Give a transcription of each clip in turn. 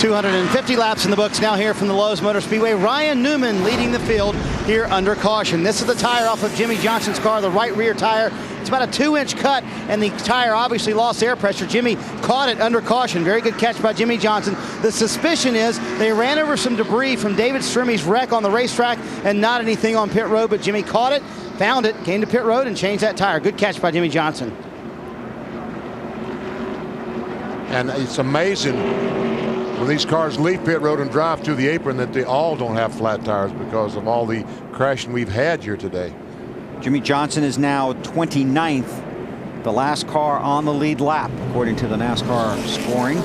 250 laps in the books now here from the Lowe's Motor Speedway. Ryan Newman leading the field here under caution. This is the tire off of Jimmie Johnson's car, the right rear tire. It's about a 2-inch cut, and the tire obviously lost air pressure. Jimmie caught it under caution. Very good catch by Jimmie Johnson. The suspicion is they ran over some debris from David Strimme's wreck on the racetrack and not anything on pit road, but Jimmie caught it, found it, came to pit road, and changed that tire. Good catch by Jimmie Johnson. And it's amazing when these cars leave pit road and drive through the apron that they all don't have flat tires because of all the crashing we've had here today. Jimmie Johnson is now 29th, the last car on the lead lap, according to the NASCAR scoring.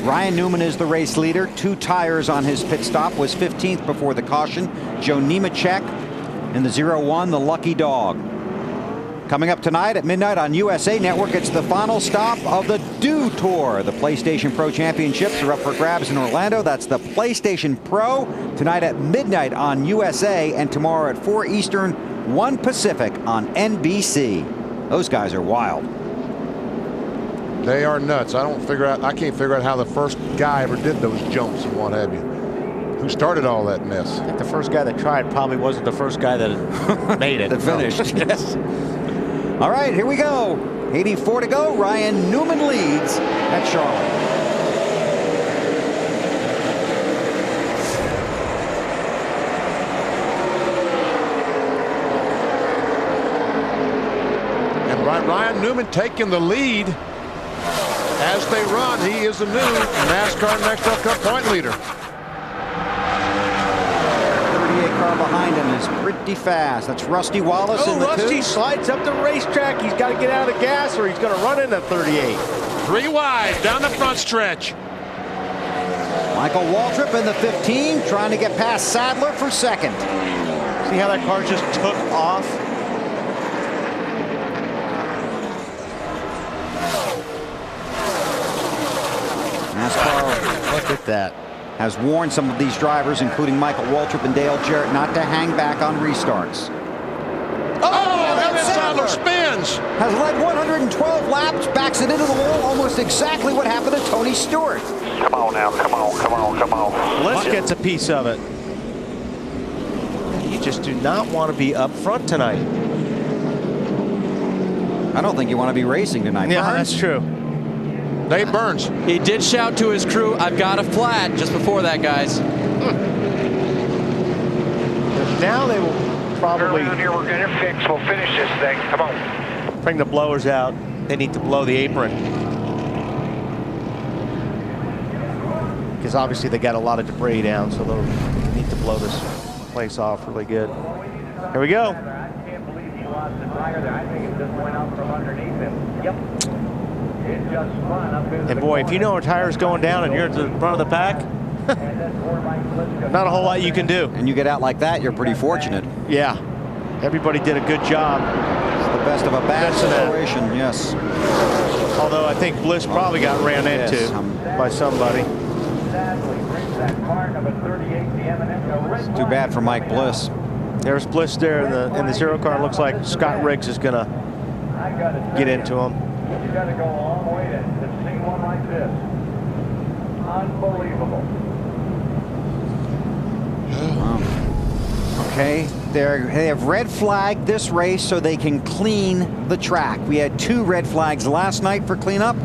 Ryan Newman is the race leader. 2 tires on his pit stop, was 15th before the caution. Joe Nemechek in the 0-1, the lucky dog. Coming up tonight at midnight on USA Network, it's the final stop of the Dew Tour. The PlayStation Pro Championships are up for grabs in Orlando. That's the PlayStation Pro tonight at midnight on USA, and tomorrow at 4 Eastern, 1 Pacific on NBC. Those guys are wild. They are nuts. I can't figure out how the first guy ever did those jumps and what have you. Who started all that mess? I think the first guy that tried probably wasn't the first guy that made it. That finished. Yes. All right, here we go. 84 to go. Ryan Newman leads at Charlotte. And Ryan Newman taking the lead as they run. He is the new NASCAR Next Cup point leader. Car behind him is pretty fast. That's Rusty Wallace in the Rusty 2. slides up the racetrack. He's got to get out of gas or he's going to run into 38. 3 wide down the front stretch. Michael Waltrip in the 15, trying to get past Sadler for second. See how that car just took off? NASCAR, look at that, has warned some of these drivers, including Michael Waltrip and Dale Jarrett, not to hang back on restarts. Oh, Sadler spins. Has led 112 laps, backs it into the wall, almost exactly what happened to Tony Stewart. Come on now, come on. Bliss gets a piece of it. You just do not want to be up front tonight. I don't think you want to be racing tonight. Yeah, Burns. that's true. Dave Burns. He did shout to his crew, "I've got a flat," just before that, guys. Now they will probably Here we're going to fix. We'll finish this thing. Come on. bring the blowers out. They need to blow the apron. Because obviously they got a lot of debris down, so they'll need to blow this place off really good. Here we go. I can't believe he lost the tire there. I think it just went out from underneath him. Yep. It just spun up into And boy, if you know a tire's going down and you're at the front of the pack, not a whole lot you can do. And you get out like that, you're pretty fortunate. Yeah. Everybody did a good job. It's the best of a bad situation, yes. Although I think Bliss probably got ran into by somebody. It's too bad for Mike Bliss. There's Bliss there in the 0 car. Looks like Scott Riggs is going to get into him. You got to go a long way to see one like this. Unbelievable. Okay, they have red flagged this race so they can clean the track. We had 2 red flags last night for cleanup.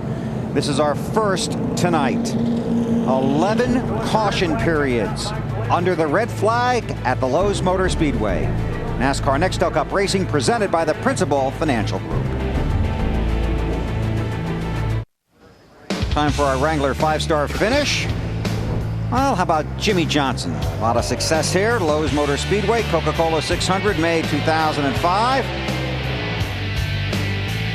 This is our first tonight. 11 caution periods under the red flag at the Lowe's Motor Speedway. NASCAR Nextel Cup Racing presented by the Principal Financial Group. Time for our Wrangler 5-star finish. Well, how about Jimmie Johnson? A lot of success here. Lowe's Motor Speedway, Coca-Cola 600, May 2005.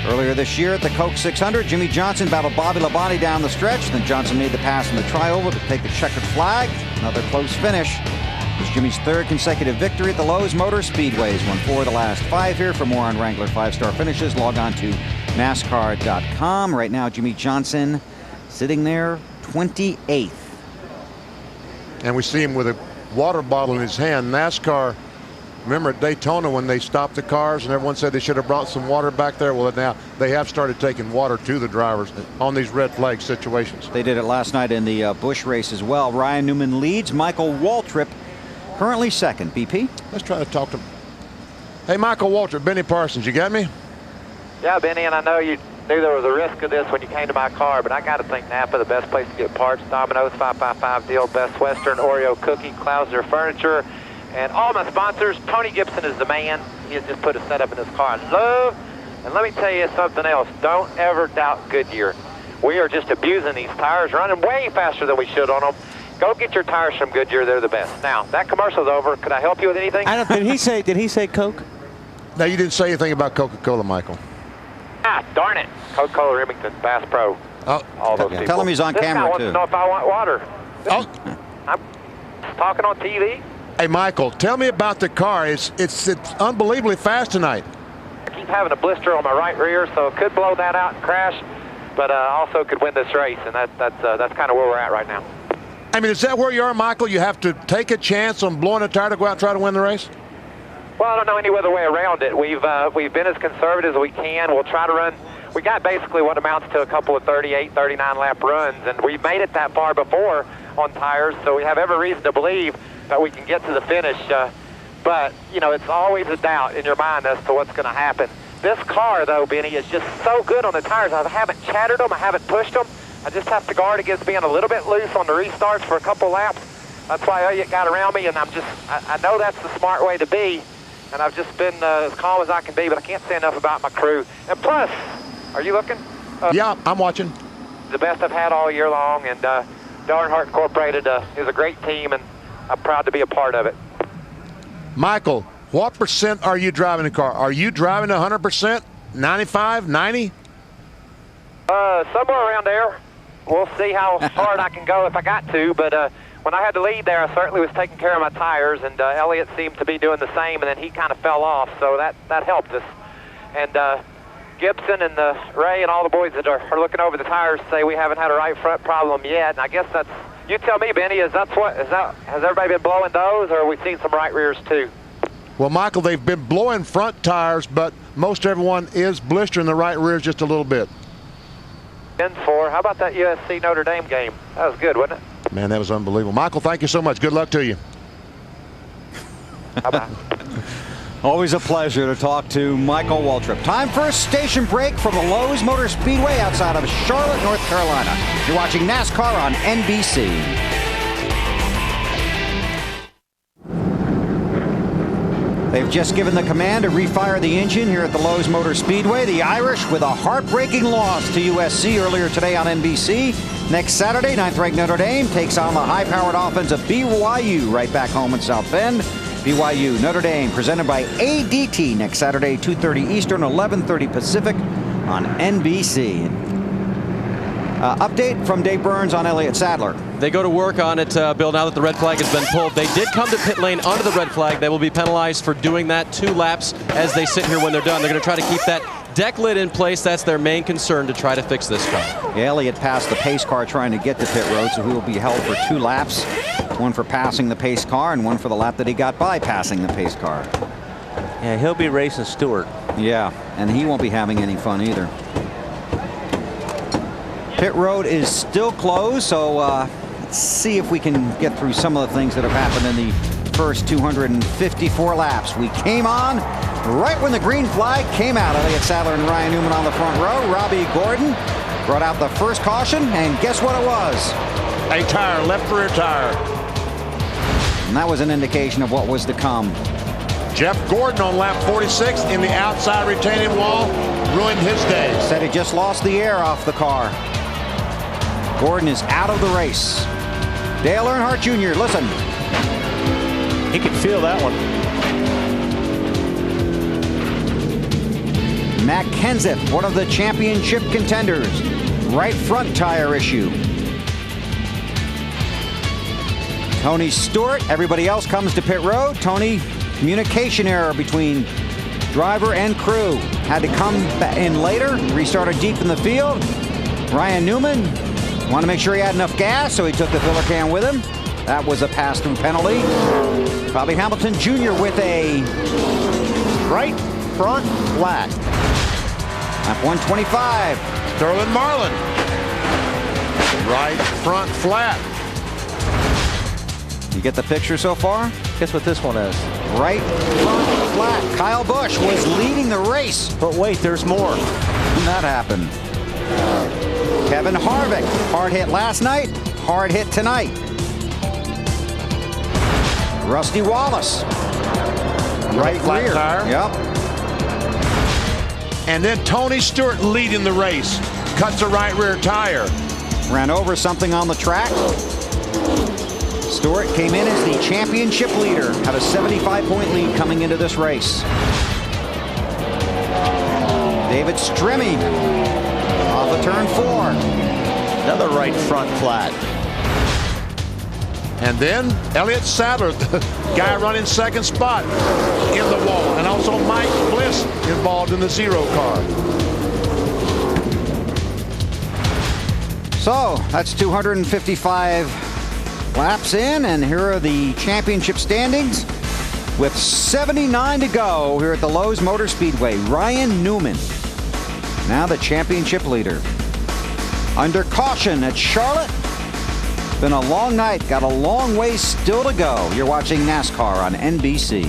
Earlier this year at the Coke 600, Jimmie Johnson battled Bobby Labonte down the stretch. Then Johnson made the pass in the trioval to take the checkered flag. Another close finish. It was Jimmie's 3rd consecutive victory at the Lowe's Motor Speedway. He's won 4 of the last 5 here. For more on Wrangler 5-star finishes, log on to NASCAR.com. Right now, Jimmie Johnson sitting there 28th. And we see him with a water bottle in his hand. NASCAR Remember at Daytona when they stopped the cars and everyone said they should have brought some water back there? Well, now they have started taking water to the drivers on these red flag situations. They did it last night in the Busch race as well. Ryan Newman leads. Michael Waltrip currently second. BP? Let's try to talk to him. Hey, Michael Waltrip, Benny Parsons, you got me? Yeah, Benny, and I know you knew there was a risk of this when you came to my car, but I got to think Napa the best place to get parts. Domino's, 555 Deal, Best Western, Oreo Cookie, Klausner Furniture, and all my sponsors. Tony Gibson is the man. He has just put a setup in his car I love. And let me tell you something else. Don't ever doubt Goodyear. We are just abusing these tires, running way faster than we should on them. Go get your tires from Goodyear. They're the best. Now, that commercial's over. Could I help you with anything? Did he say Coke? No, you didn't say anything about Coca-Cola, Michael. Ah, darn it. Coca-Cola, Remington, Bass Pro. Oh, all those people. Tell him he's on this camera, guy wants too. to know if I want water. Oh. I'm talking on TV. Hey, Michael, tell me about the car. It's unbelievably fast tonight. I keep having a blister on my right rear, so it could blow that out and crash, but also could win this race, and that's kind of where we're at right now. I mean, is that where you are, Michael? You have to take a chance on blowing a tire to go out and try to win the race? Well, I don't know any other way around it. We've been as conservative as we can. We'll try to run. We got basically what amounts to a couple of 38, 39 lap runs, and we've made it that far before on tires, so we have every reason to believe that we can get to the finish. But, you know, it's always a doubt in your mind as to what's going to happen. This car, though, Benny, is just so good on the tires. I haven't chattered them. I haven't pushed them. I just have to guard against being a little bit loose on the restarts for a couple laps. That's why Elliott got around me, and I know that's the smart way to be. And I've just been as calm as I can be, but I can't say enough about my crew. And plus, are you looking? Yeah, I'm watching. The best I've had all year long, and Darnhart Incorporated is a great team, and I'm proud to be a part of it. Michael, what percent are you driving the car? Are you driving 100%? 95, 90? Somewhere around there. We'll see how hard I can go if I got to, but when I had to lead there, I certainly was taking care of my tires, and Elliott seemed to be doing the same, and then he kind of fell off, so that helped us. And Gibson and Ray and all the boys that are looking over the tires say we haven't had a right front problem yet, and I guess that's, you tell me, Benny, has everybody been blowing those, or have we seen some right rears too? Well, Michael, they've been blowing front tires, but most everyone is blistering the right rears just a little bit. How about that USC Notre Dame game? That was good, wasn't it? Man, that was unbelievable. Michael, thank you so much. Good luck to you. Bye-bye. Always a pleasure to talk to Michael Waltrip. Time for a station break from the Lowe's Motor Speedway outside of Charlotte, North Carolina. You're watching NASCAR on NBC. They've just given the command to refire the engine here at the Lowe's Motor Speedway. The Irish with a heartbreaking loss to USC earlier today on NBC. Next Saturday, 9th-ranked Notre Dame takes on the high-powered offense of BYU right back home in South Bend. BYU, Notre Dame, presented by ADT next Saturday, 2:30 Eastern, 11:30 Pacific on NBC. Update from Dave Burns on Elliott Sadler. They go to work on it, Bill, now that the red flag has been pulled. They did come to pit lane under the red flag. They will be penalized for doing that 2 laps as they sit here when they're done. They're going to try to keep that deck lid in place. That's their main concern, to try to fix this car. Yeah, Elliott passed the pace car trying to get to pit road, so he will be held for 2 laps. 1 for passing the pace car and 1 for the lap that he got by passing the pace car. Yeah, he'll be racing Stewart. Yeah, and he won't be having any fun either. Pit road is still closed, so let's see if we can get through some of the things that have happened in the first 254 laps. We came on right when the green flag came out. Elliott Sadler and Ryan Newman on the front row. Robbie Gordon brought out the first caution, and guess what it was? A tire, left rear tire. And that was an indication of what was to come. Jeff Gordon on lap 46 in the outside retaining wall ruined his day. Said he just lost the air off the car. Gordon is out of the race. Dale Earnhardt Jr., listen. He can feel that one. Matt Kenseth, one of the championship contenders. Right front tire issue. Tony Stewart, everybody else comes to pit road. Tony, communication error between driver and crew. Had to come in later, restarted deep in the field. Ryan Newman wanted to make sure he had enough gas, so he took the filler can with him. That was a pass-through penalty. Bobby Hamilton Jr. with a Right front flat. lap 125. Sterling Marlin. Right front flat. You get the picture so far? Guess what this one is? Right front flat. Kyle Busch was leading the race. But wait, there's more. When that happened. Kevin Harvick, hard hit last night, hard hit tonight. Rusty Wallace, right flat rear. tire. Yep. And then Tony Stewart leading the race. Cuts a right rear tire. Ran over something on the track. Stewart came in as the championship leader. Had a 75-point lead coming into this race. David Stremme off of turn 4. Another right front flat. And then Elliott Sadler, the guy running second spot, in the wall. And also Mike Bliss involved in the 0 car. So that's 255 laps in, and here are the championship standings. With 79 to go here at the Lowe's Motor Speedway, Ryan Newman, now the championship leader. Under caution at Charlotte. Been a long night, got a long way still to go. You're watching NASCAR on NBC.